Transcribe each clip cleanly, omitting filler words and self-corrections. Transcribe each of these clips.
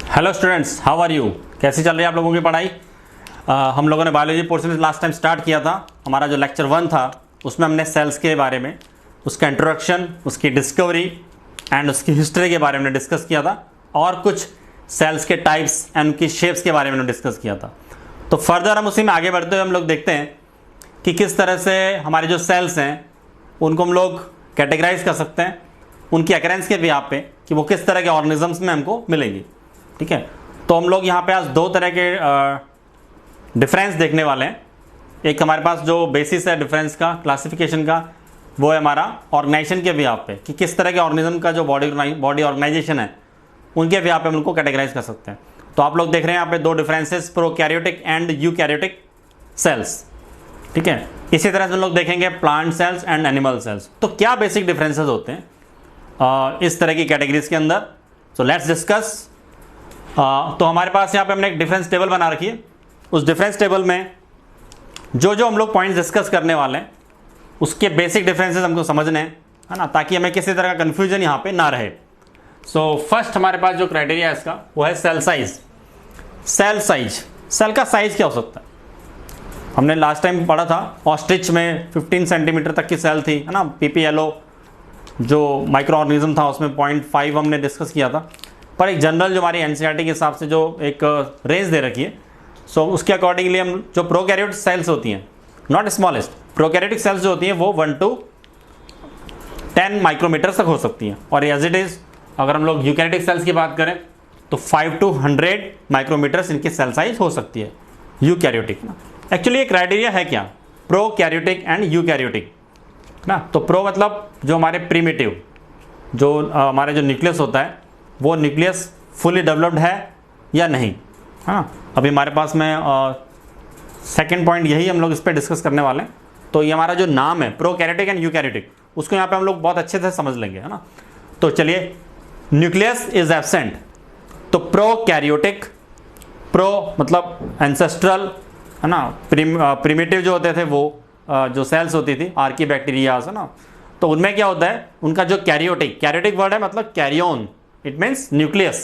Hello students, how are you. कैसी चल रही है आप लोगों की पढ़ाई। हम लोगों ने biology portion last time start किया था। हमारा जो लेक्चर 1 था उसमें हमने सेल्स के बारे में, उसका इंट्रोडक्शन, उसकी डिस्कवरी एंड उसकी हिस्ट्री के बारे में डिस्कस किया था और कुछ सेल्स के टाइप्स एंड उनकी शेप्स के बारे में डिस्कस किया था। तो फर्दर हम उसी में आगे बढ़ते हुए हम लोग देखते हैं कि किस तरह से हमारे जो सेल्स हैं उनको हम लोग कैटेगराइज कर सकते हैं उनकी अकरेंस के बिहाफ पे कि वो किस तरह के ऑर्गेनिजम्स में हमको मिलेंगी। ठीक है, तो हम लोग यहाँ पे आज दो तरह के डिफरेंस देखने वाले हैं। एक हमारे पास जो बेसिस है डिफरेंस का, क्लासिफिकेशन का, वो है हमारा ऑर्गेनाइजेशन के बिहाफ पे कि किस तरह के ऑर्गेनिज्म का जो बॉडी ऑर्गेनाइजेशन है उनके बिहाफ पे हम उनको कैटेगराइज कर सकते हैं। तो आप लोग देख रहे हैं यहाँ पे दो differences, prokaryotic and eukaryotic cells. ठीक है, इसी तरह से हम लोग देखेंगे plant cells and animal cells. तो क्या बेसिक डिफरेंसेस होते हैं इस तरह की कैटेगरीज के अंदर। So let's discuss. तो हमारे पास यहाँ पे हमने एक डिफरेंस टेबल बना रखी है। उस डिफरेंस टेबल में जो जो हम लोग पॉइंट्स डिस्कस करने वाले हैं उसके बेसिक डिफरेंसेस हमको समझने हैं, है ना, ताकि हमें किसी तरह का कन्फ्यूजन यहाँ पे ना रहे। सो फर्स्ट हमारे पास जो क्राइटेरिया है इसका वो है cell size. Cell size, cell का साइज क्या हो सकता है। हमने लास्ट टाइम पढ़ा था ऑस्ट्रिच में 15 सेंटीमीटर तक की सेल थी, है ना। पीपीएलओ जो माइक्रो ऑर्गेनिज्म था उसमें 0.5 हमने डिस्कस किया था। पर एक जनरल जो हमारी एनसीईआरटी के हिसाब से जो एक रेंज दे रखी है, सो उसके अकॉर्डिंगली हम जो प्रोकैरियोटिक सेल्स होती हैं, नॉट स्मॉलेस्ट, प्रोकैरियोटिक सेल्स जो होती हैं वो 1 to 10 माइक्रोमीटर तक हो सकती हैं। और एज इट इज़ अगर हम लोग यूकैरियोटिक सेल्स की बात करें तो 5 to 100 माइक्रोमीटर्स इनकी सेल साइज हो सकती है यूकैरियोटिक ना। एक्चुअली ये क्राइटेरिया है क्या, प्रोकैरियोटिक एंड यूकैरियोटिक ना। तो प्रो मतलब जो हमारे प्रीमिटिव, जो हमारे जो न्यूक्लियस होता है वो न्यूक्लियस फुली डेवलप्ड है या नहीं। हाँ, अभी हमारे पास में सेकंड पॉइंट यही हम लोग इस पर डिस्कस करने वाले हैं। तो ये हमारा जो नाम है प्रोकैरियोटिक एंड यूकैरियोटिक, उसको यहाँ पे हम लोग बहुत अच्छे से समझ लेंगे, है ना। तो चलिए, न्यूक्लियस इज एब्सेंट, तो प्रोकैरियोटिक, प्रो मतलब एंसेस्ट्रल, है ना। प्रीमिटिव जो होते थे वो जो सेल्स होती थी आर्कीबैक्टीरियाज, है ना, तो उनमें क्या होता है, उनका जो कैरियोटिक, कैरियोटिक वर्ड है मतलब कैरियोन, इट मीन्स न्यूक्लियस।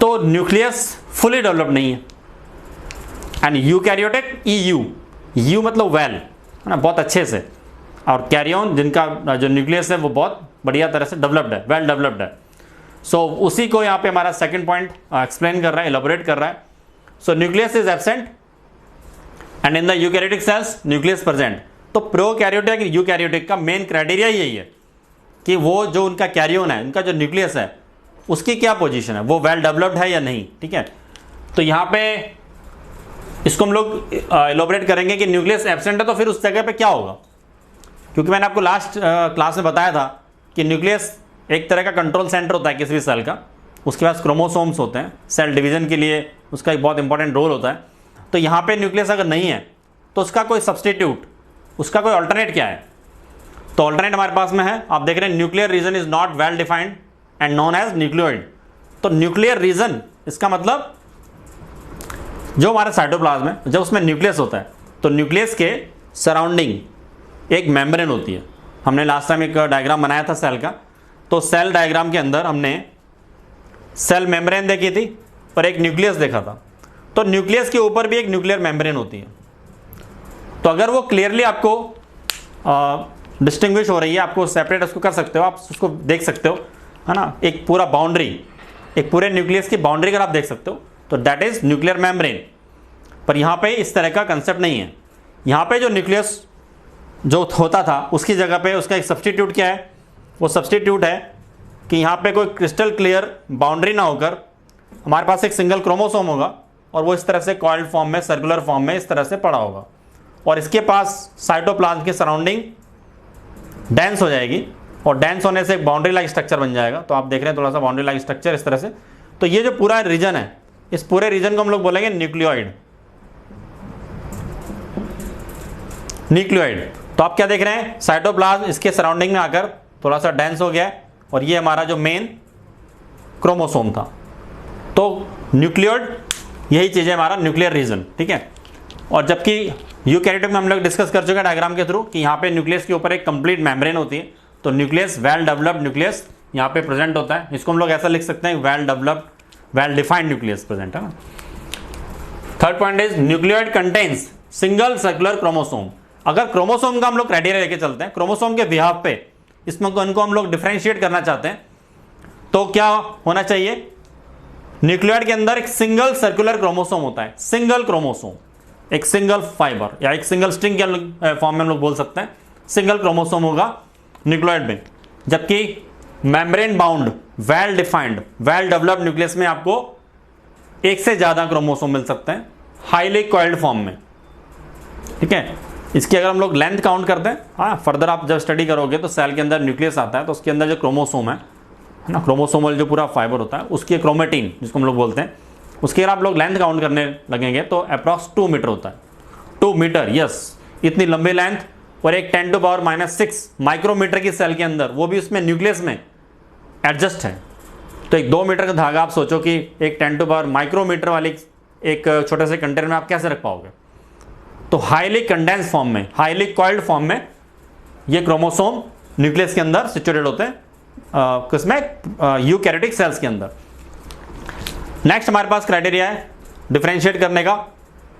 तो न्यूक्लियस फुली डेवलप नहीं है। एंड यूकैरियोटिक, यू मतलब वेल, है ना, बहुत अच्छे से। और कैरियोन जिनका जो न्यूक्लियस है वो बहुत बढ़िया तरह से डेवलप्ड है, वेल डेवलप्ड है। सो उसी को यहाँ पे हमारा सेकंड पॉइंट एक्सप्लेन कर रहा है, एलोबरेट कर रहा है। सो nucleus is absent and in the eukaryotic cells nucleus present. तो प्रोकैरियोटिक यूकैरियोटिक का मेन क्राइटेरिया यही है कि वो जो उनका कैरियोन है, उनका जो न्यूक्लियस है, उसकी क्या पोजीशन है, वो वेल डेवलप्ड है या नहीं। ठीक है, तो यहाँ पे इसको हम लोग एलोबरेट करेंगे कि न्यूक्लियस एब्सेंट है तो फिर उस जगह पे क्या होगा। क्योंकि मैंने आपको लास्ट क्लास में बताया था कि न्यूक्लियस एक तरह का कंट्रोल सेंटर होता है किसी भी सेल का। उसके पास क्रोमोसोम्स होते हैं, सेल डिवीजन के लिए उसका एक बहुत इंपॉर्टेंट रोल होता है। तो यहाँ पे न्यूक्लियस अगर नहीं है तो उसका कोई सब्सटीट्यूट, उसका कोई ऑल्टरनेट क्या है। तो ऑल्टरनेट हमारे पास में है, आप देख रहे हैं nuclear region is not well defined and known as nucleoid. तो न्यूक्लियर रीजन इसका मतलब जो हमारा साइटोप्लाज्म है, जब उसमें न्यूक्लियस होता है तो न्यूक्लियस के सराउंडिंग एक मेम्ब्रेन होती है। हमने लास्ट टाइम एक डायग्राम बनाया था सेल का, तो सेल डायग्राम के अंदर हमने सेल मेम्ब्रेन देखी थी और एक न्यूक्लियस देखा था। तो न्यूक्लियस के ऊपर भी एक न्यूक्लियर मेम्ब्रेन होती है। तो अगर वो क्लियरली आपको डिस्टिंग्विश हो रही है, आपको सेपरेट उसको कर सकते हो, आप उसको देख सकते हो, है ना। एक पूरा बाउंड्री, एक पूरे न्यूक्लियस की बाउंड्री अगर आप देख सकते हो तो दैट इज न्यूक्लियर मेम्ब्रेन। पर यहाँ पे इस तरह का कंसेप्ट नहीं है। यहाँ पे जो न्यूक्लियस जो होता था उसकी जगह पे उसका एक सब्सटीट्यूट क्या है, वो सब्सटीट्यूट है कि यहाँ पे कोई क्रिस्टल क्लियर बाउंड्री ना होकर हमारे पास एक सिंगल क्रोमोसोम होगा और वो इस तरह से कॉइल्ड फॉर्म में, सर्कुलर फॉर्म में इस तरह से पड़ा होगा और इसके पास साइटोप्लाज्म के सराउंडिंग डेंस हो जाएगी और डेंस होने से एक बाउंड्री लाइक स्ट्रक्चर बन जाएगा। तो आप देख रहे हैं थोड़ा सा बाउंड्री लाइक स्ट्रक्चर इस तरह से। तो ये जो पूरा रीजन है, इस पूरे रीजन को हम लोग बोलेंगे न्यूक्लियोइड। न्यूक्लियोइड, तो आप क्या देख रहे हैं, साइटोप्लाज्म इसके सराउंडिंग में आकर थोड़ा सा डेंस हो गया है और ये हमारा जो मेन क्रोमोसोम था। तो न्यूक्लियोइड यही चीज़ है हमारा न्यूक्लियर रीजन। ठीक है, और जबकि यूकैरियोटिक में हम लोग डिस्कस कर चुके हैं डायग्राम के थ्रू कि यहाँ पे न्यूक्लियस के ऊपर एक कंप्लीट मेम्ब्रेन होती है। तो न्यूक्लियस, वेल डेवलप्ड न्यूक्लियस यहाँ पे प्रेजेंट होता है। इसको हम लोग ऐसा लिख सकते हैं, well developed well defined nucleus present है ना। Third point is nucleoid contains single circular chromosome. अगर क्रोमोसोम का हम लोग क्राइटेरिया लेके चलते हैं, क्रोमोसोम के बिहाफ पे इसमें इनको हम लोग डिफरेंशिएट करना चाहते हैं, तो क्या होना चाहिए, न्यूक्लियोइड के अंदर एक सिंगल सर्कुलर क्रोमोसोम होता है, सिंगल क्रोमोसोम, एक सिंगल फाइबर या एक सिंगल स्ट्रिंग के फॉर्म में हम लोग बोल सकते हैं, सिंगल क्रोमोसोम होगा न्यूक्लियोइड में। जबकि membrane bound well defined well developed nucleus में आपको एक से ज्यादा क्रोमोसोम मिल सकते हैं हाईली कॉइल्ड फॉर्म में। ठीक है, इसकी अगर हम लोग लेंथ काउंट करते हैं, हाँ फर्दर आप जब स्टडी करोगे तो सेल के अंदर न्यूक्लियस आता है तो उसके अंदर जो क्रोमोसोम है ना, क्रोमोसोमल जो पूरा फाइबर होता है उसकी क्रोमेटिन जिसको हम लोग बोलते हैं, उसकी अगर आप लोग लेंथ काउंट करने लगेंगे तो अप्रॉक्स 2 मीटर होता है। 2 मीटर, यस, इतनी लंबी लेंथ, और एक 10⁻⁻⁶ माइक्रोमीटर की सेल के अंदर, वो भी उसमें न्यूक्लियस में एडजस्ट है। तो एक 2 मीटर का धागा आप सोचो कि एक 10 माइक्रोमीटर वाली एक छोटे से कंटेनर में आप कैसे रख पाओगे। तो हाईली कंडेंस फॉर्म में, हाईली कॉइल्ड फॉर्म में ये क्रोमोसोम न्यूक्लियस के अंदर सिचुएटेड होते हैं, किसमें, यूकैरियोटिक सेल्स के अंदर। नेक्स्ट हमारे पास क्राइटेरिया है डिफरेंशिएट करने का,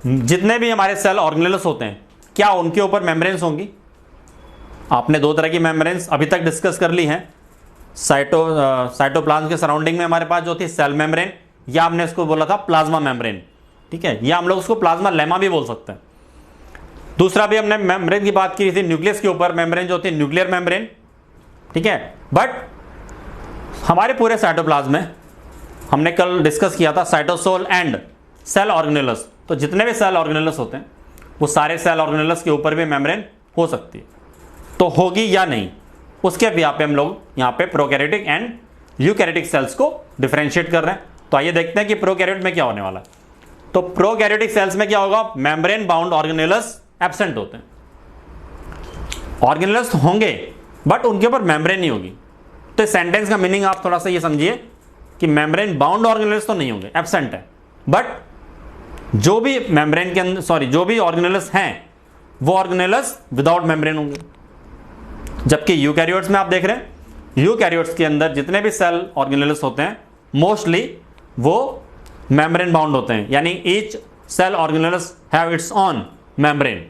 जितने भी हमारे सेल ऑर्गेनेल्स होते हैं क्या उनके ऊपर मेम्ब्रेन्स होंगी। आपने 2 तरह की मेम्ब्रेन्स अभी तक डिस्कस कर ली हैं, साइटोप्लाज्म के सराउंडिंग में हमारे पास जो थी सेल मेम्ब्रेन, या हमने इसको बोला था प्लाज्मा मेम्ब्रेन। ठीक है, या हम लोग उसको प्लाज्मा लेमा भी बोल सकते हैं। दूसरा भी हमने मेम्ब्रेन की बात की थी, न्यूक्लियस के ऊपर मेम्ब्रेन जो होती है न्यूक्लियर मेम्ब्रेन। ठीक है, बट हमारे पूरे साइटोप्लाज्म में हमने कल डिस्कस किया था साइटोसोल एंड सेल ऑर्गेनेल्स। तो जितने भी सेल ऑर्गेनेल्स होते हैं वो सारे सेल ऑर्गेनेल्स के ऊपर भी मेम्ब्रेन हो सकती है, तो होगी या नहीं, उसके भी पे हम लोग यहाँ पे प्रोकैरियोटिक एंड यूकैरियोटिक सेल्स को डिफरेंशिएट कर रहे हैं। तो आइए देखते हैं कि प्रोकैरियोट में क्या होने वाला है। तो प्रोकैरियोटिक सेल्स में क्या होगा, मेम्ब्रेन बाउंड ऑर्गेनेल्स एब्सेंट होते हैं। ऑर्गेनेल्स होंगे बट उनके ऊपर मेम्ब्रेन नहीं होगी। तो इस सेंटेंस का मीनिंग आप थोड़ा सा ये समझिए कि मेम्ब्रेन बाउंड ऑर्गेनेल्स तो नहीं होंगे, एब्सेंट है, बट जो भी मेम्ब्रेन के अंदर जो भी ऑर्गेनेल्स हैं वो ऑर्गेनेल्स विदाउट मेम्ब्रेन होंगे। जबकि यूकैरियोट्स में आप देख रहे हैं, यूकैरियोट्स के अंदर जितने भी सेल ऑर्गेनेल्स होते हैं मोस्टली वो मेम्ब्रेन बाउंड होते हैं, यानी each cell organelles have its own membrane,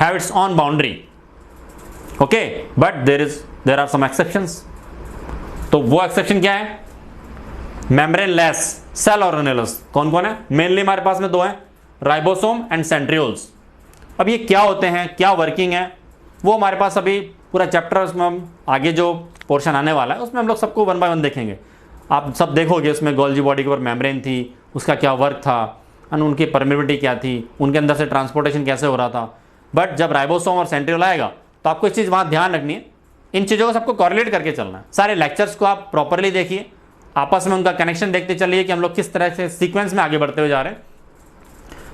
have its own boundary. Okay, but there are some exceptions. तो वो एक्सेप्शन क्या है, मेम्ब्रेन लेस सेल ऑर्गेनेल्स कौन कौन है, मेनली हमारे पास में 2 हैं, राइबोसोम एंड सेंट्रियोल्स। अब ये क्या होते हैं, क्या वर्किंग है, वो हमारे पास अभी पूरा चैप्टर, उसमें हम आगे जो पोर्शन आने वाला है उसमें हम लोग सबको 1 बाय 1 देखेंगे। आप सब देखोगे उसमें गोल्जी बॉडी के ऊपर मेम्ब्रेन थी, उसका क्या वर्क था, उनकी परमिबिलिटी क्या थी, उनके अंदर से ट्रांसपोर्टेशन कैसे हो रहा था। बट जब राइबोसोम और सेंट्रियोल आएगा तो आपको इस चीज़ वहाँ ध्यान रखनी है, इन चीज़ों को सबको कॉरिलेट करके चलना है। सारे लेक्चर्स को आप प्रॉपरली देखिए, आपस में उनका कनेक्शन देखते चलिए कि हम लोग किस तरह से सीक्वेंस में आगे बढ़ते हुए जा रहे हैं।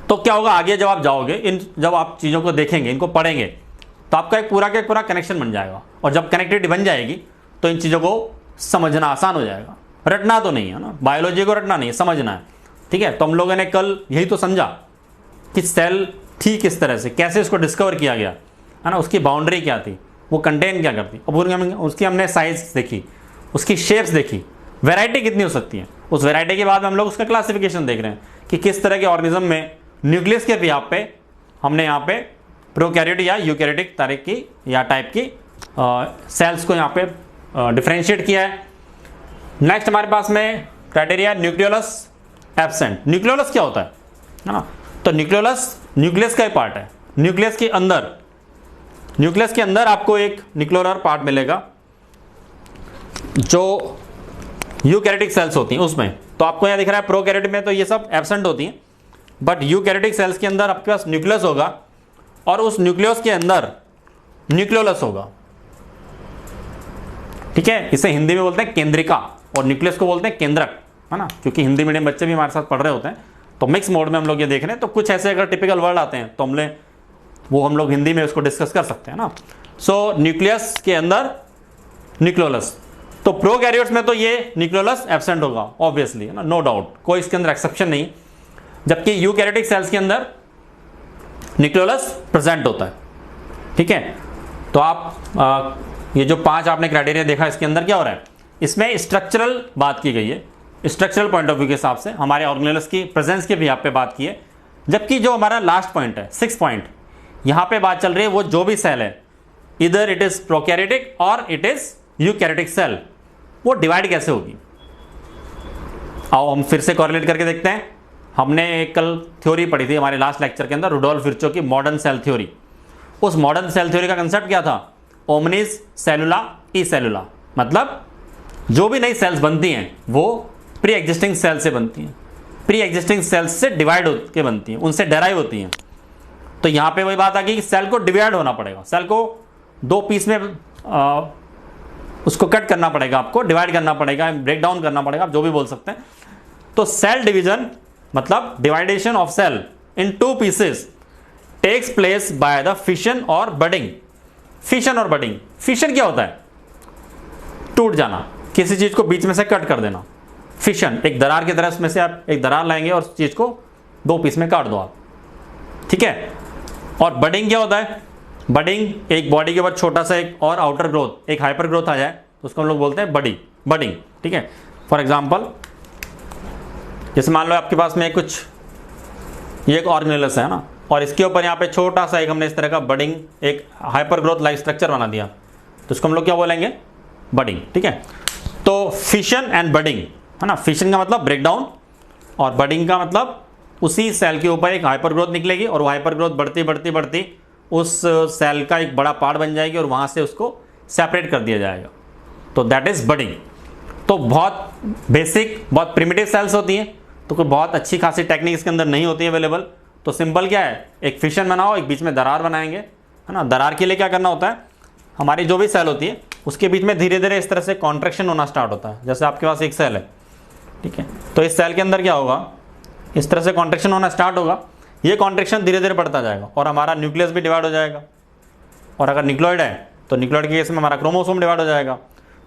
तो क्या होगा आगे जब आप जाओगे, जब आप चीज़ों को देखेंगे, इनको पढ़ेंगे, तो आपका एक पूरा कनेक्शन बन जाएगा। और जब कनेक्टिविटी बन जाएगी तो इन चीज़ों को समझना आसान हो जाएगा। रटना तो नहीं है ना, बायोलॉजी को रटना नहीं है, समझना है। ठीक है, तो हम लोगों ने कल यही तो समझा कि सेल थी किस तरह से, कैसे उसको डिस्कवर किया गया है ना, उसकी बाउंड्री क्या थी, वो कंटेन क्या करती, और उसकी हमने साइज देखी, उसकी शेप्स देखी, वैरायटी कितनी हो सकती है। उस वैरायटी के बाद हम लोग उसका क्लासिफिकेशन देख रहे हैं कि किस तरह के ऑर्गेनिज्म में न्यूक्लियस के बिहाफ पे हमने यहाँ पे प्रोकैरियोटिक या यूकैरियोटिक तरह की या टाइप की सेल्स को यहाँ पे डिफरेंशिएट किया है। नेक्स्ट हमारे पास में क्राइटेरिया न्यूक्लियोलस एब्सेंट। न्यूक्लियोलस क्या होता है ना, तो न्यूक्लियोलस न्यूक्लियस का ही पार्ट है। न्यूक्लियस के अंदर आपको एक न्यूक्लियोलर पार्ट मिलेगा जो यूकैरियोटिक सेल्स होती हैं उसमें। तो आपको यहाँ दिख रहा है प्रोकैरियोटिक में तो ये सब एब्सेंट होती हैं, बट यूकैरियोटिक सेल्स के अंदर आपके पास न्यूक्लियस होगा और उस न्यूक्लियस के अंदर न्यूक्लियोलस होगा। ठीक है, इसे हिंदी में बोलते हैं केंद्रिका और न्यूक्लियस को बोलते हैं केंद्रक, है ना, क्योंकि हिंदी मीडियम बच्चे भी हमारे साथ पढ़ रहे होते हैं तो मिक्स मोड में हम लोग ये देख रहे हैं। तो कुछ ऐसे अगर टिपिकल वर्ड आते हैं तो हम लोग हिंदी में उसको डिस्कस कर सकते हैं ना। सो न्यूक्लियस के अंदर न्यूक्लियोलस, तो प्रोकैरियोट्स में तो ये न्यूक्लियोलस एब्सेंट होगा ऑब्वियसली, है ना, नो डाउट, कोई इसके अंदर एक्सेप्शन नहीं। जबकि यूकैरियोटिक सेल्स के अंदर न्यूक्लियोलस प्रेजेंट होता है। ठीक है, तो आप ये जो 5 आपने क्राइटेरिया देखा, इसके अंदर क्या हो रहा है, इसमें स्ट्रक्चरल बात की गई है स्ट्रक्चरल पॉइंट ऑफ व्यू के हिसाब से, हमारे ऑर्गेनेल्स की प्रेजेंस की भी यहाँ पे बात की है। जबकि जो हमारा लास्ट पॉइंट है 6 पॉइंट, यहाँ पे बात चल रही है वो जो भी सेल है, इधर इट इज प्रोकैरियोटिक और इट इज यूकैरियोटिक सेल, वो डिवाइड कैसे होगी। आओ हम फिर से कॉरिलेट करके देखते हैं। हमने एक कल थ्योरी पढ़ी थी हमारे लास्ट लेक्चर के अंदर, रुडोल्फ विर्चो की मॉडर्न सेल थ्योरी। उस मॉडर्न सेल थ्योरी का कंसेप्ट क्या था? ओमनिस सेलुला ई सेलुला, मतलब जो भी नई सेल्स बनती हैं वो प्री एग्जिस्टिंग सेल से बनती हैं, प्री एग्जिस्टिंग सेल्स से डिवाइड होकर बनती हैं, उनसे डेराइव होती हैं। तो यहाँ पे वही बात आ गई कि सेल को डिवाइड होना पड़ेगा, सेल को 2 पीस में उसको कट करना पड़ेगा, आपको डिवाइड करना पड़ेगा, ब्रेक डाउन करना पड़ेगा, आप जो भी बोल सकते हैं। तो सेल डिवीजन मतलब dividation of cell in 2 pieces takes place by the fission और बडिंग। फिशन और बडिंग, फिशन क्या होता है? टूट जाना, किसी चीज को बीच में से कट कर देना। फिशन एक दरार की तरह, उसमें से आप एक दरार लाएंगे और उस चीज को 2 पीस में काट दो आप, ठीक है। और बडिंग क्या होता है? बडिंग एक बॉडी के ऊपर छोटा सा एक और आउटर ग्रोथ, एक हाइपर ग्रोथ आ जाए तो उसको हम लोग बोलते हैं बडिंग, ठीक है। फॉर एग्जांपल जैसे मान लो आपके पास में कुछ ये एक ऑर्गेनेलस है ना, और इसके ऊपर यहाँ पे छोटा सा एक हमने इस तरह का बडिंग, एक हाइपर ग्रोथ लाइक स्ट्रक्चर बना दिया, तो इसको हम लोग क्या बोलेंगे? बडिंग, ठीक है। तो फिशन एंड बडिंग है ना, फिशन का मतलब ब्रेकडाउन और बडिंग का मतलब उसी सेल के ऊपर एक हाइपर ग्रोथ निकलेगी और वो हाइपर ग्रोथ बढ़ती बढ़ती बढ़ती उस सेल का एक बड़ा पार्ट बन जाएगी और वहाँ से उसको सेपरेट कर दिया जाएगा, तो दैट इज बडिंग। तो बहुत बेसिक, बहुत प्रिमिटिव सेल्स होती हैं, तो कोई बहुत अच्छी खासी टेक्निक इसके अंदर नहीं होती है अवेलेबल। तो सिंपल क्या है, एक फिशन बनाओ, एक बीच में दरार बनाएंगे, है ना। दरार के लिए क्या करना होता है, हमारी जो भी सेल होती है उसके बीच में धीरे धीरे इस तरह से कॉन्ट्रैक्शन होना स्टार्ट होता है। जैसे आपके पास एक सेल है, ठीक है, तो इस सेल के अंदर क्या होगा, इस तरह से कॉन्ट्रैक्शन होना स्टार्ट होगा, ये कॉन्ट्रैक्शन धीरे धीरे बढ़ता जाएगा और हमारा न्यूक्लियस भी डिवाइड हो जाएगा। और अगर न्यूक्लियोइड है तो न्यूक्लियोइड के केस में हमारा क्रोमोसोम डिवाइड हो जाएगा।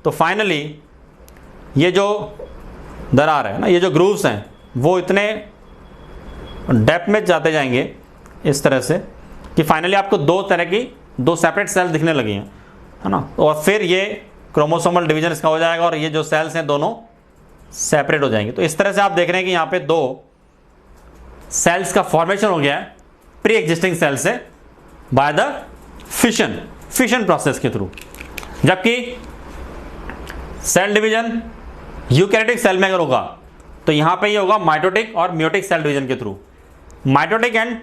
तो फाइनली ये जो दरार है ना, ये जो ग्रूव्स हैं वो इतने डेप्थ में जाते जाएंगे इस तरह से कि फाइनली आपको 2 तरह की 2 सेपरेट सेल्स दिखने लगी हैं, है ना। और फिर ये क्रोमोसोमल डिवीजन इसका हो जाएगा और ये जो सेल्स हैं दोनों सेपरेट हो जाएंगे। तो इस तरह से आप देख रहे हैं कि यहाँ पे 2 सेल्स का फॉर्मेशन हो गया है प्री एग्जिस्टिंग सेल से बाय द फिशन प्रोसेस के थ्रू। जबकि सेल डिवीजन यूकैरियोटिक सेल में अगर होगा तो यहाँ पे ये होगा माइटोटिक और मियोटिक सेल डिवीजन के थ्रू। माइटोटिक एंड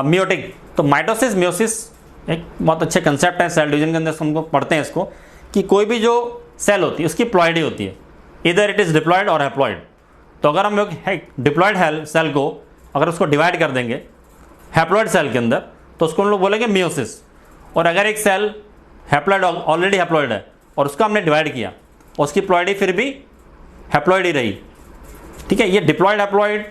मियोटिक, तो माइटोसिस मियोसिस एक बहुत अच्छे कंसेप्ट है सेल डिवीजन के अंदर, हमको पढ़ते हैं इसको कि कोई भी जो सेल होती है उसकी प्लॉइडी होती है, इधर इट इज डिप्लॉयड और हैप्लॉयड। तो अगर हम लोग डिप्लॉयड सेल को अगर उसको डिवाइड कर देंगे हैप्लॉयड सेल के अंदर तो उसको हम लोग बोलेंगे मियोसिस। और अगर एक सेल हैप्लॉयड ऑलरेडी हैप्लॉयड है और उसको हमने डिवाइड किया और उसकी प्लॉइडी फिर भी हैप्लॉयड ही रही, ठीक है, ये डिप्लॉयड हैप्लॉयड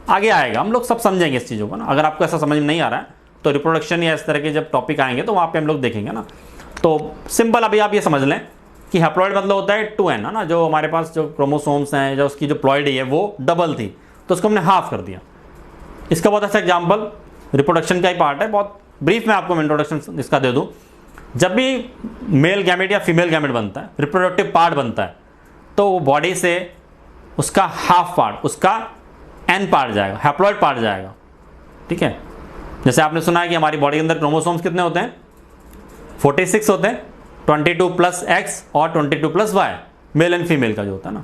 आगे आएगा, हम लोग सब समझेंगे इस चीज़ों को ना। अगर आपको ऐसा समझ में नहीं आ रहा है तो रिप्रोडक्शन या इस तरह के जब टॉपिक आएंगे तो वहाँ पे हम लोग देखेंगे ना। तो सिंपल अभी आप ये समझ लें कि हैप्लॉयड मतलब होता है 2n, है ना, जो हमारे पास जो क्रोमोसोम्स हैं, जो उसकी जो प्लॉइडी है वो डबल थी तो उसको हमने हाफ कर दिया। इसका बहुत अच्छा एग्जाम्पल रिप्रोडक्शन का ही पार्ट है, बहुत ब्रीफ में आपको मैं इंट्रोडक्शन इसका दे दूँ। जब भी मेल गैमेट या फीमेल गैमेट बनता है, रिप्रोडक्टिव पार्ट बनता है, तो वो बॉडी से उसका हाफ पार्ट, उसका n पार्ट जाएगा, हैप्लॉयड पार्ट जाएगा, ठीक है। जैसे आपने सुना है कि हमारी बॉडी के अंदर क्रोमोसोम्स कितने होते हैं? 46 होते हैं, 22 + X और 22 + Y, मेल एंड फीमेल का जो होता है ना,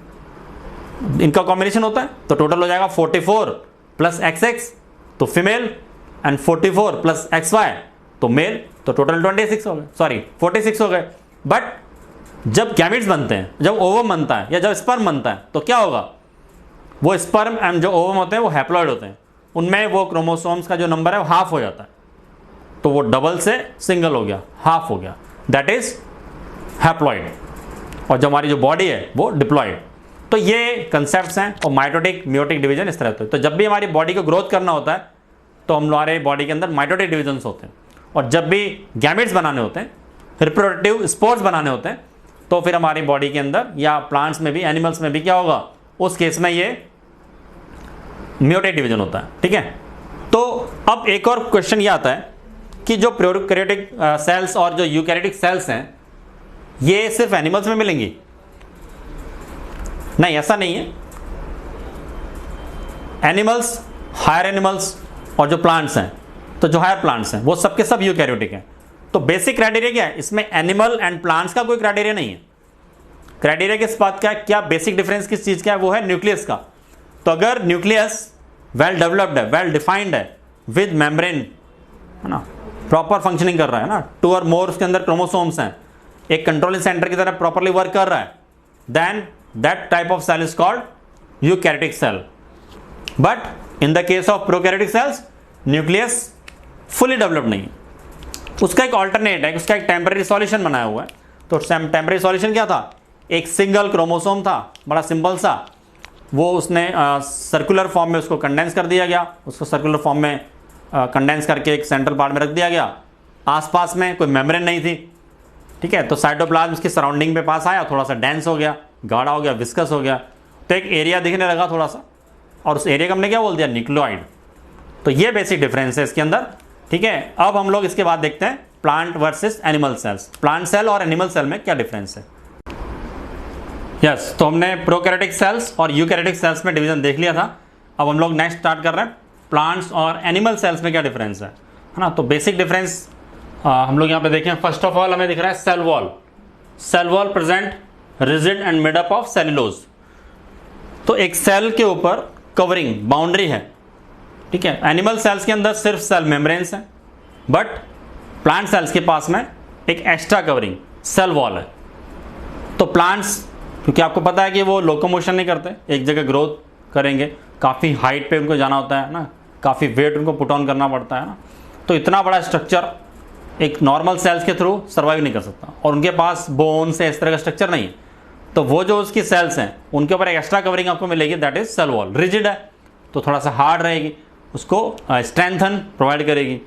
इनका कॉम्बिनेशन होता है। तो टोटल हो जाएगा 44 + XX तो फीमेल एंड 44 + XY तो मेल, तो टोटल 26 हो गए, सॉरी 46 हो गए। बट जब गैमेट्स बनते हैं, जब ओवम बनता है या जब स्पर्म बनता है तो क्या होगा, वो स्पर्म एंड जो ओवम होते हैं वो हैप्लॉयड होते हैं, उनमें वो क्रोमोसोम्स का जो नंबर है वो हाफ हो जाता है, तो वो डबल से सिंगल हो गया, हाफ हो गया, दैट इज हैप्लॉयड। और जो हमारी जो बॉडी है वो डिप्लॉयड। तो ये कंसेप्ट्स हैं और माइटोटिक मियोटिक डिवीजन इस तरह होते हैं। तो जब भी हमारी बॉडी को ग्रोथ करना होता है तो हमारे बॉडी के अंदर माइटोटिक डिवीजन्स होते हैं, और जब भी गैमेट्स बनाने होते हैं, रिप्रोडक्टिव स्पोर्स बनाने होते हैं, तो फिर हमारी बॉडी के अंदर या प्लांट्स में भी, एनिमल्स में भी क्या होगा, उस केस में ये मियोटिक डिवीजन होता है, ठीक है। तो अब एक और क्वेश्चन ये आता है कि जो प्रोकैरियोटिक सेल्स और जो यूकैरियोटिक सेल्स हैं ये सिर्फ एनिमल्स में मिलेंगी? नहीं, ऐसा नहीं है। एनिमल्स, हायर एनिमल्स और जो प्लांट्स हैं, तो जो हायर प्लांट्स हैं वो सबके सब यूकैरियोटिक हैं। तो बेसिक क्राइटेरिया क्या है इसमें? एनिमल एंड प्लांट्स का कोई क्राइटेरिया नहीं है। क्राइटेरिया किस बात का है? क्या बेसिक डिफरेंस किस चीज का है? वो है न्यूक्लियस का। तो अगर न्यूक्लियस वेल डेवलप्ड है, वेल डिफाइंड है, विद मेम्ब्रेन, है ना, प्रॉपर फंक्शनिंग कर रहा है ना, 2 और मोर उसके अंदर क्रोमोसोम्स हैं, एक कंट्रोलिंग सेंटर की तरह प्रॉपर्ली वर्क कर रहा है, then that type of cell is called eukaryotic cell. But in the case of prokaryotic cells nucleus fully developed नहीं है, उसका एक ऑल्टरनेट है, उसका एक टेम्पररी सॉल्यूशन बनाया हुआ है। तो टेम्पररी सॉल्यूशन क्या था? एक सिंगल क्रोमोसोम था, बड़ा सिंपल सा, वो उसने सर्कुलर फॉर्म में उसको कंडेंस कर दिया गया, उसको सर्कुलर फॉर्म में कंडेंस करके एक सेंट्रल पार्ट में रख दिया गया, आसपास में कोई मेम्ब्रेन नहीं थी, ठीक है। तो साइटोप्लाज्म उसकी सराउंडिंग पे पास आया, थोड़ा सा डेंस हो गया, गाढ़ा हो गया, विस्कस हो गया, तो एक एरिया दिखने लगा थोड़ा सा, और उस एरिया को हमने क्या बोल दिया? न्यूक्लियोइड। तो ये बेसिक डिफरेंस है इसके अंदर, ठीक है। अब हम लोग इसके बाद देखते हैं plant versus animal cells, plant cell और एनिमल सेल में क्या डिफरेंस है। यस, तो हमने प्रोकैरियोटिक सेल्स और यूकैरियोटिक सेल्स में डिवीजन देख लिया था। अब हम लोग नेक्स्ट स्टार्ट कर रहे हैं प्लांट्स और एनिमल सेल्स में क्या डिफरेंस है ना। तो बेसिक डिफरेंस हम लोग यहाँ पे देखें। फर्स्ट ऑफ ऑल हमें दिख रहा है cell wall. Cell wall present rigid and made up of cellulose. तो एक सेल के ऊपर कवरिंग बाउंड्री है, ठीक है। एनिमल सेल्स के अंदर सिर्फ सेल मेम्ब्रेन्स हैं, बट प्लांट सेल्स के पास में एक एक्स्ट्रा कवरिंग सेल वॉल है। तो प्लांट्स, क्योंकि आपको पता है कि वो लोकोमोशन नहीं करते, एक जगह ग्रोथ करेंगे, काफ़ी हाइट पे उनको जाना होता है ना, काफ़ी वेट उनको पुट ऑन करना पड़ता है ना, तो इतना बड़ा स्ट्रक्चर एक नॉर्मल सेल्स के थ्रू सर्वाइव नहीं कर सकता, और उनके पास बोन्स है, इस तरह का स्ट्रक्चर नहीं है। तो वो जो उसकी सेल्स हैं उनके ऊपर एक एक्स्ट्रा कवरिंग आपको मिलेगी, that is cell wall. Rigid है तो थोड़ा सा हार्ड रहेगी, उसको स्ट्रेंथन प्रोवाइड करेगी।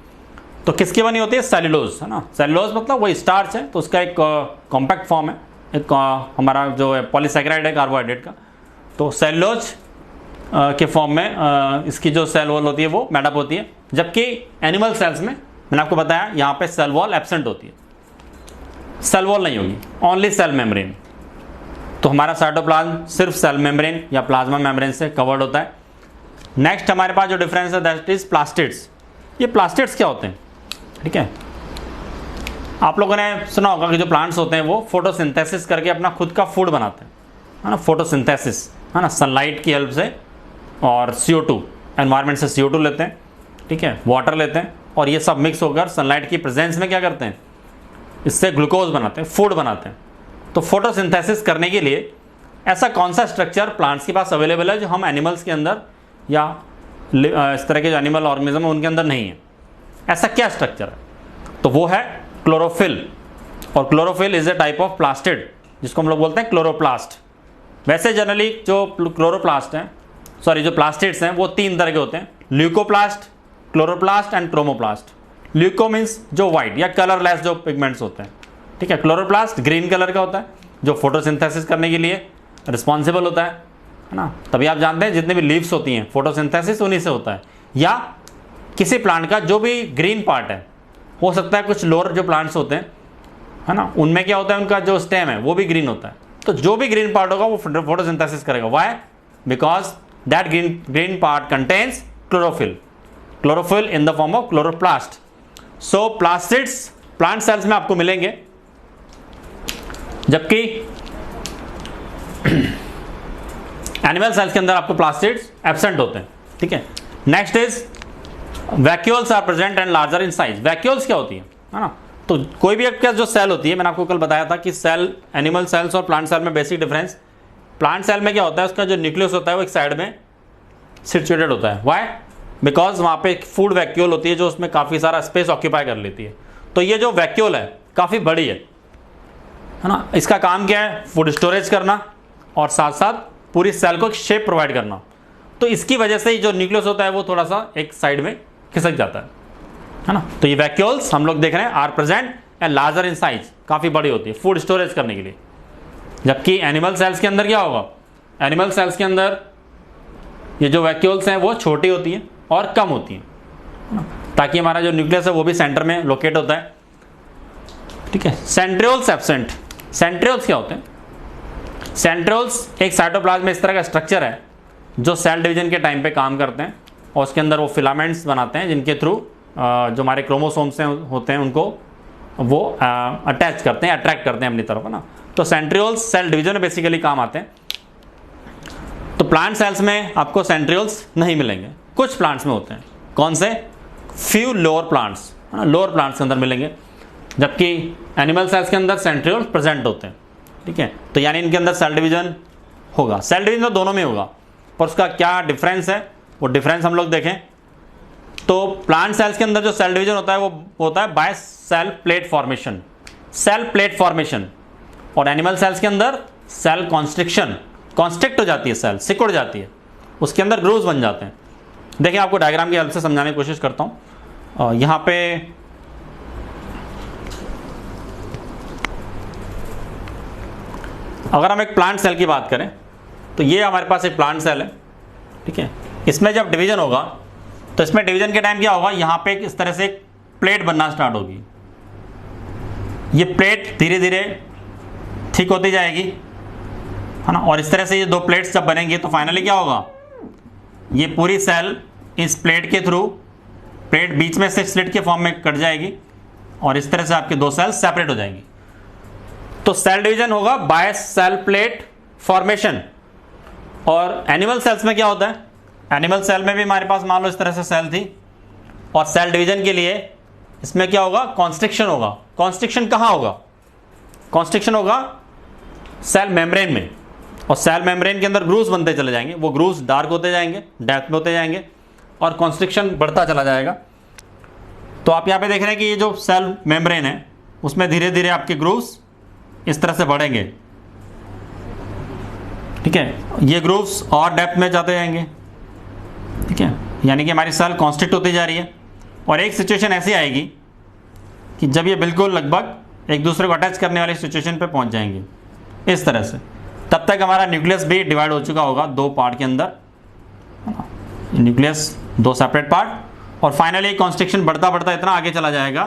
तो किसकी बनी होती है? सेल्यूलोज, है ना। सेल्यूलोज मतलब वही स्टार्च है, तो उसका एक कॉम्पैक्ट फॉर्म है, एक हमारा जो है पॉलीसैकेराइड है कार्बोहाइड्रेट का। तो सेल्यूलोज के फॉर्म में इसकी जो सेल वॉल होती है वो मेडअप होती है, जबकि एनिमल सेल्स में मैंने आपको बताया यहाँ पे सेल वॉल एब्सेंट होती है, सेल वॉल नहीं होगी, ओनली सेल मेम्ब्रेन। तो हमारा साइटोप्लाज्म सिर्फ सेल मेम्ब्रेन या प्लाज्मा मेम्ब्रेन से कवर्ड होता है। नेक्स्ट हमारे पास जो डिफरेंस है दैट इज प्लास्टिड्स। ये प्लास्टिड्स क्या होते हैं? ठीक है, आप लोगों ने सुना होगा कि जो प्लांट्स होते हैं वो फोटोसिंथेसिस करके अपना खुद का फूड बनाते हैं, है ना। फोटोसिंथेसिस, है ना, सनलाइट की हेल्प से, और CO2 एनवायरनमेंट से CO2 लेते हैं, ठीक है, वाटर लेते हैं, और ये सब मिक्स होकर सनलाइट की प्रेजेंस में क्या करते हैं? इससे ग्लूकोज बनाते हैं, फूड बनाते हैं। तो फोटोसिंथेसिस करने के लिए ऐसा कौन सा स्ट्रक्चर प्लांट्स के पास अवेलेबल है जो हम एनिमल्स के अंदर या इस तरह के जो एनिमल ऑर्गेनिज्म है उनके अंदर नहीं है? ऐसा क्या स्ट्रक्चर है? तो वो है क्लोरोफिल। और chlorophyll is a type of plastid, जिसको हम लोग बोलते हैं क्लोरोप्लास्ट। वैसे जनरली जो क्लोरोप्लास्ट हैं, सॉरी जो प्लास्टिड्स हैं, वो 3 तरह के होते हैं: leucoplast, chloroplast and chromoplast. Leuco means जो वाइट या कलरलेस जो पिगमेंट्स होते हैं, ठीक है। क्लोरोप्लास्ट ग्रीन कलर का होता है, जो फोटोसिंथेसिस करने के लिए रिस्पॉन्सिबल होता है ना। तभी आप जानते हैं जितने भी लीव्स होती हैं फोटोसिंथेसिस उन्हीं से होता है। या किसी प्लांट का जो भी ग्रीन पार्ट है, हो सकता है कुछ लोअर जो प्लांट्स होते हैं, है ना, उनमें क्या होता है, उनका जो स्टेम है वो भी ग्रीन होता है। तो जो भी ग्रीन पार्ट होगा वो फोटोसिंथेसिस करेगा। Why? Because that green part contains chlorophyll, chlorophyll in the form of chloroplast. So plastids plant cells में आपको मिलेंगे, जबकि एनिमल सेल्स के अंदर आपको प्लास्टिड्स एब्सेंट होते हैं, ठीक है। Next is vacuoles are present and larger in size. Vacuoles क्या होती है ना। तो कोई भी आपके जो सेल होती है, मैंने आपको कल बताया था कि सेल, एनिमल सेल्स और प्लांट सेल में बेसिक डिफरेंस। प्लांट सेल में क्या होता है, उसका जो न्यूक्लियस होता है वो एक साइड में सिचुएटेड होता है। व्हाई? बिकॉज वहाँ पे एक फूड वैक्यूल होती है जो उसमें काफ़ी सारा स्पेस ऑक्यूपाई कर लेती है। तो ये जो वैक्यूल है काफ़ी बड़ी है ना। इसका काम क्या है? फूड स्टोरेज करना और साथ साथ पूरी सेल को एक शेप प्रोवाइड करना। तो इसकी वजह से ही जो न्यूक्लियस होता है वो थोड़ा सा एक साइड में खिसक जाता है ना। तो ये वैक्यूल्स हम लोग देख रहे हैं are present and larger in size, काफ़ी बड़ी होती है फूड स्टोरेज करने के लिए। जबकि एनिमल सेल्स के अंदर क्या होगा? एनिमल सेल्स के अंदर ये जो वैक्यूल्स हैं वो छोटी होती हैं और कम होती हैं, ताकि हमारा जो न्यूक्लियस है वो भी सेंटर में लोकेट होता है, ठीक है। Centrioles absent. सेंट्रियोल्स क्या होते हैं? सेंट्रियोल्स एक साइटोप्लाज्म में इस तरह का स्ट्रक्चर है जो सेल डिवीजन के टाइम पे काम करते हैं और उसके अंदर वो फिलामेंट्स बनाते हैं जिनके थ्रू जो हमारे क्रोमोसोम्स होते हैं उनको वो अटैच करते हैं, अट्रैक्ट करते हैं अपनी तरफ, है ना। तो सेंट्रियोल्स सेल डिवीजन में बेसिकली काम आते हैं। तो प्लांट सेल्स में आपको सेंट्रियोल्स नहीं मिलेंगे, कुछ प्लांट्स में होते हैं। कौन से? Few lower plants, lower plants के अंदर मिलेंगे, जबकि एनिमल सेल्स के अंदर सेंट्रियोल्स प्रेजेंट होते हैं, ठीक है। तो यानी इनके अंदर सेल डिवीजन होगा। सेल डिवीजन तो दोनों में होगा, पर उसका क्या डिफरेंस है वो डिफरेंस हम लोग देखें। तो प्लांट सेल्स के अंदर जो सेल डिवीजन होता है वो होता है by cell plate formation, cell plate formation. और एनिमल सेल्स के अंदर सेल कॉन्स्ट्रिक्शन, कॉन्स्ट्रिक्ट हो जाती है, सेल सिकुड़ जाती है, उसके अंदर ग्रूव्स बन जाते हैं। देखिए आपको डायग्राम की हेल्प से समझाने की कोशिश करता हूँ। यहाँ पे अगर हम एक प्लांट सेल की बात करें तो ये हमारे पास एक प्लांट सेल है, ठीक है। इसमें जब डिवीजन होगा तो इसमें डिवीजन के टाइम क्या होगा, यहाँ पे इस तरह से एक प्लेट बनना स्टार्ट होगी। ये प्लेट धीरे धीरे ठीक होती जाएगी, है ना। और इस तरह से ये दो प्लेट्स जब बनेंगे तो फाइनली क्या होगा, ये पूरी सेल इस प्लेट के थ्रू, प्लेट बीच में से स्लिट के फॉर्म में कट जाएगी और इस तरह से आपके दो सेल्स सेपरेट हो जाएंगी। तो सेल डिवीजन होगा बाय सेल प्लेट फॉर्मेशन। और एनिमल सेल्स में क्या होता है, एनिमल सेल में भी हमारे पास मान लो इस तरह से सेल थी और सेल डिवीजन के लिए इसमें क्या होगा, कॉन्स्ट्रिक्शन होगा। कॉन्स्ट्रिक्शन कहाँ होगा, कॉन्स्ट्रिक्शन होगा सेल मेम्ब्रेन में, और सेल मेम्ब्रेन के अंदर ग्रूव्स बनते चले जाएंगे, वो ग्रूव्स डार्क होते जाएंगे, डेप्थ में होते जाएंगे और कॉन्स्ट्रिक्शन बढ़ता चला जाएगा। तो आप यहाँ पे देख रहे हैं कि ये जो सेल मेम्ब्रेन है उसमें धीरे धीरे आपके ग्रूव्स इस तरह से बढ़ेंगे, ठीक है। ये ग्रूव्स और डेप्थ में जाते जाएंगे, ठीक है। यानी कि हमारी सेल कॉन्स्ट्रिक्ट होती जा रही है और एक सिचुएशन ऐसी आएगी कि जब ये बिल्कुल लगभग एक दूसरे को अटैच करने वाली सिचुएशन पे पहुंच जाएंगे इस तरह से। तब तक हमारा न्यूक्लियस भी डिवाइड हो चुका होगा दो पार्ट के अंदर, न्यूक्लियस दो सेपरेट पार्ट, और फाइनली कॉन्स्ट्रिक्शन बढ़ता बढ़ता इतना आगे चला जाएगा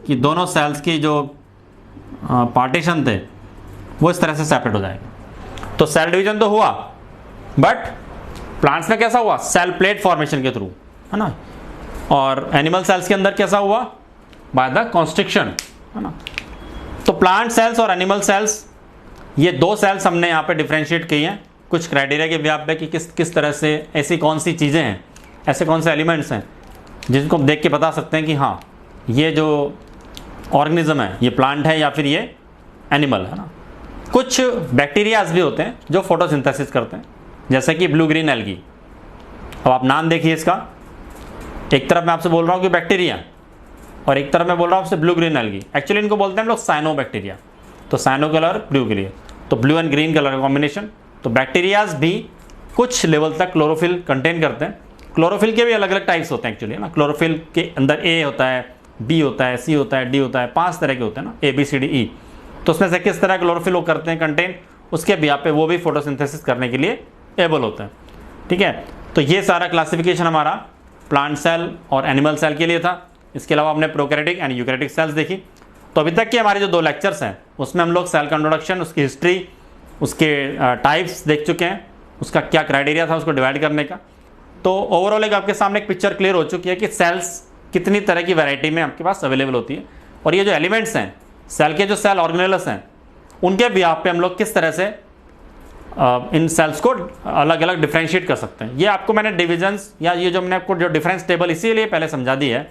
कि दोनों सेल्स की जो पार्टीशन थे वो इस तरह से सेपरेट हो जाएगा। तो सेल डिवीजन तो हुआ, बट प्लांट्स में कैसा हुआ, सेल प्लेट फॉर्मेशन के थ्रू, है ना। और एनिमल सेल्स के अंदर कैसा हुआ, बाय द कॉन्स्ट्रिक्शन, है ना। तो प्लांट सेल्स और एनिमल सेल्स, ये दो सेल्स हमने यहाँ पे डिफ्रेंशिएट की हैं कुछ क्राइटेरिया के व्याप पे कि किस तरह से, ऐसी कौन सी चीज़ें हैं, ऐसे कौन से एलिमेंट्स हैं जिनको देख के बता सकते हैं कि हाँ ये जो ऑर्गेनिज्म है ये प्लांट है या फिर ये एनिमल है ना। कुछ बैक्टीरियाज भी होते हैं जो फोटोसिंथेसिस करते हैं, जैसे कि ब्लू ग्रीन एल्गी। अब आप नाम देखिए इसका, एक तरफ मैं आपसे बोल रहा हूँ कि बैक्टीरिया और एक तरफ मैं बोल रहा हूँ आपसे ब्लू ग्रीन एल्गी। एक्चुअली इनको बोलते हैं हम लोग साइनो बैक्टीरिया, तो साइनो कलर ब्लू के लिए, तो ब्लू एंड ग्रीन कलर का कॉम्बिनेशन। तो बैक्टीरियाज भी कुछ लेवल तक क्लोरोफिल कंटेन करते हैं। क्लोरोफिल के भी अलग अलग टाइप्स होते हैं एक्चुअली, है ना। क्लोरोफिल के अंदर ए होता है, बी होता है, सी होता है, डी होता है, 5 तरह के होते हैं ना, A B C D E. तो उसमें से किस तरह क्लोरोफिल वो करते हैं कंटेन, उसके भी यहाँ पे वो भी फोटोसिंथेसिस करने के लिए एबल होते हैं, ठीक है। तो ये सारा क्लासिफिकेशन हमारा प्लांट सेल और एनिमल सेल के लिए था। इसके अलावा हमने प्रोकैरियोटिक एंड यूकैरियोटिक सेल्स देखी। तो अभी तक के हमारे जो 2 लेक्चर्स हैं उसमें हम लोग सेल का इंट्रोडक्शन, उसकी हिस्ट्री, उसके टाइप्स देख चुके हैं, उसका क्या क्राइटेरिया था उसको डिवाइड करने का। तो ओवरऑल एक आपके सामने एक पिक्चर क्लियर हो चुकी है कि सेल्स कितनी तरह की वैरायटी में आपके पास अवेलेबल होती है, और ये जो एलिमेंट्स हैं सेल के, जो सेल ऑर्गेनेल्स हैं, उनके भी आप पे हम लोग किस तरह से इन सेल्स को अलग अलग डिफ्रेंशिएट कर सकते हैं। ये आपको मैंने डिविजन्स या ये जो मैंने आपको जो डिफरेंस टेबल इसीलिए पहले समझा दी है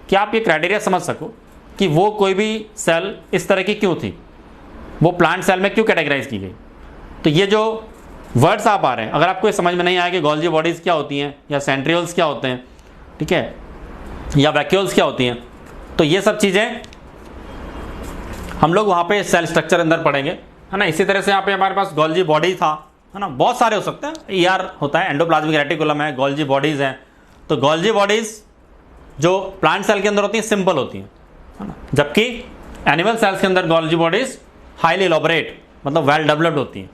कि आप ये क्राइटेरिया समझ सको कि वो कोई भी सेल इस तरह की क्यों थी, वो प्लांट सेल में क्यों कैटेगराइज की गई। तो ये जो वर्ड्स आप आ रहे हैं, अगर आपको ये समझ में नहीं आया कि गोल्जी बॉडीज़ क्या होती हैं या सेंट्रियोल्स क्या होते हैं, ठीक है, या वैक्यूल्स क्या होती हैं, तो ये सब चीज़ें हम लोग वहाँ पे सेल स्ट्रक्चर अंदर पढ़ेंगे, है ना। इसी तरह से यहाँ पे हमारे पास गोल्जी बॉडी था, है ना, बहुत सारे हो सकते हैं, ER होता है, एंडोप्लाज्मिक रेटिकुलम है, गोल्जी बॉडीज़ हैं। तो गोल्जी बॉडीज़ जो प्लांट सेल के अंदर होती हैं सिंपल होती हैं, है ना, जबकि एनिमल सेल्स के अंदर गोल्जी बॉडीज़ हाईली इलॉबरेट, मतलब वेल डेवलप्ड होती हैं,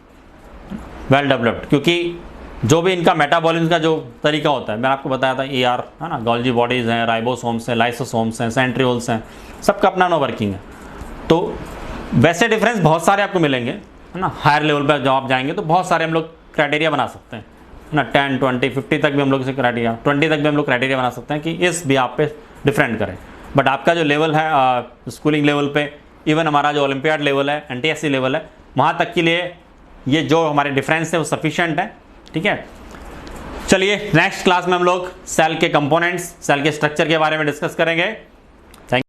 वेल डेवलप्ड, क्योंकि जो भी इनका मेटाबॉलिज्म का जो तरीका होता है, मैंने आपको बताया था ER, है ना, गोल्जी बॉडीज़ हैं, राइबोसोम्स हैं, लाइसोसोम्स हैं, सेंट्रियोल्स हैं, सबका अपना नो वर्किंग है। तो वैसे डिफरेंस बहुत सारे आपको मिलेंगे, है ना। हायर लेवल पर जब आप जाएंगे तो बहुत सारे हम लोग क्राइटेरिया बना सकते हैं ना 10, 20, 50 तक भी हम लोग इसे क्राइटेरिया 20 तक भी हम लोग क्राइटेरिया बना सकते हैं कि इस भी आप पे डिफरेंट करें। बट आपका जो लेवल है स्कूलिंग लेवल पे, इवन हमारा जो ओलंपियाड लेवल है, NTSC लेवल है, वहाँ तक के लिए ये जो हमारे डिफरेंस है वो सफिशिएंट है। ठीक है, चलिए नेक्स्ट क्लास में हम लोग सेल के कंपोनेंट्स, सेल के स्ट्रक्चर के बारे में डिस्कस करेंगे।